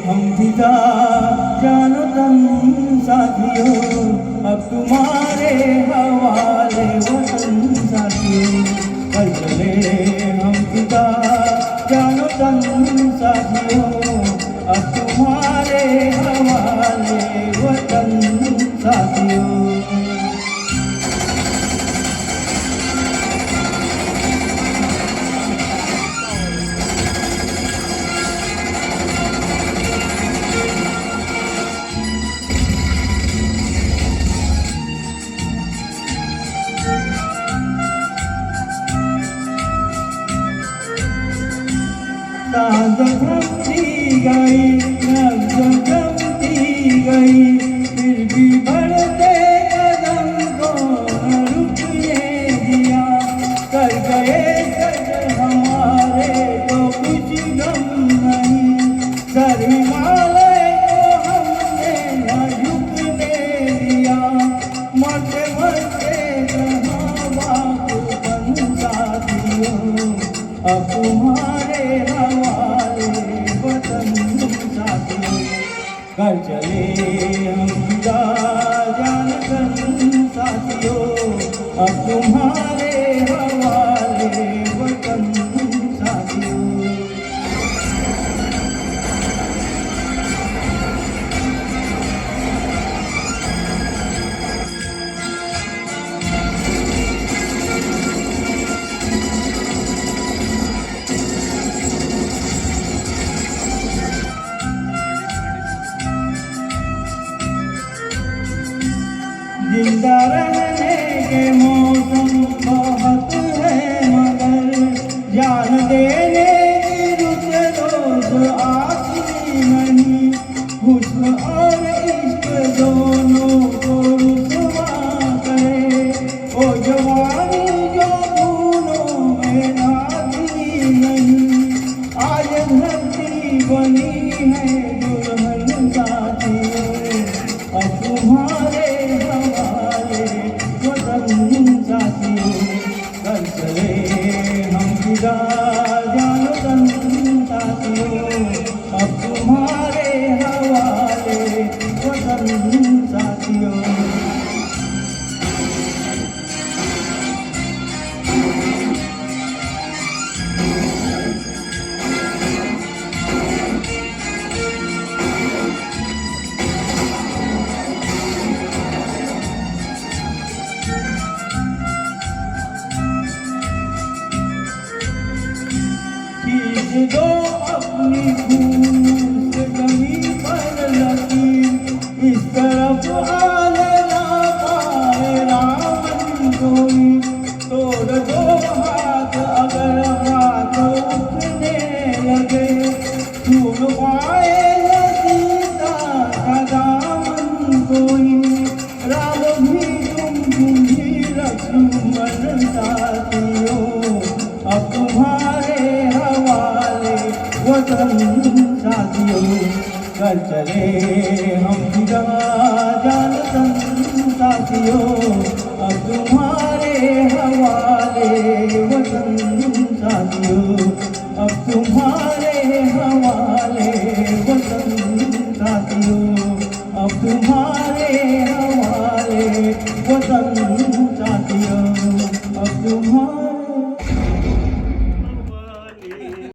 हम फिदा जानो तन साथियों, अब तुम्हारे हवाले वतन साथियों। कल चले हम फिदा जानो तन साथियों, अब तुम्हारे हवाले वतन साथियों। थमती गई, नब्ज़ थमती गई, फिर भी बढ़ते कदम को न रुकने दिया। कर गए सर हमारे तो कुछ गम नहीं, सर हिमालय को हमने न झुकने दिया। मरते मरते जहाँ बाक़ुबन साथियों, अब तुम्हारे हवाले वतन साथियों। कर चले हम फिदा जान तन साथियों, अब तुम्हारे हवाले वतन साथियों। जिंदा रहने के मौसम बहुत है, मगर जान देने की रुत रोज आती नहीं। हुस्न और इश्क दोनों को रुसवा करे, ओ जवानी जो खूनों में नाती नहीं। आज धरती बनी है दुल्हन साथियों, अब तुम्हारे साथियों। कर चले हम फिदा जानो तन साथियों, अब तुम्हारे हवाले वतन साथियों। खींच दो अपनी खून से जमीन पर लकीर, इस तरफ आने ना पाए रावण कोई। तोड़ दो हाथ अगर हाथ उठने लगे, छूट पाए न सीता का दामन कोई। राम भी तुम ही लक्ष्मण साथियों, अब तुम्हारे वतन साथियों। कर चले हम फिदा जान तन साथियों, अब तुम्हारे हवाले वतन साथियों, अब तुम्हारे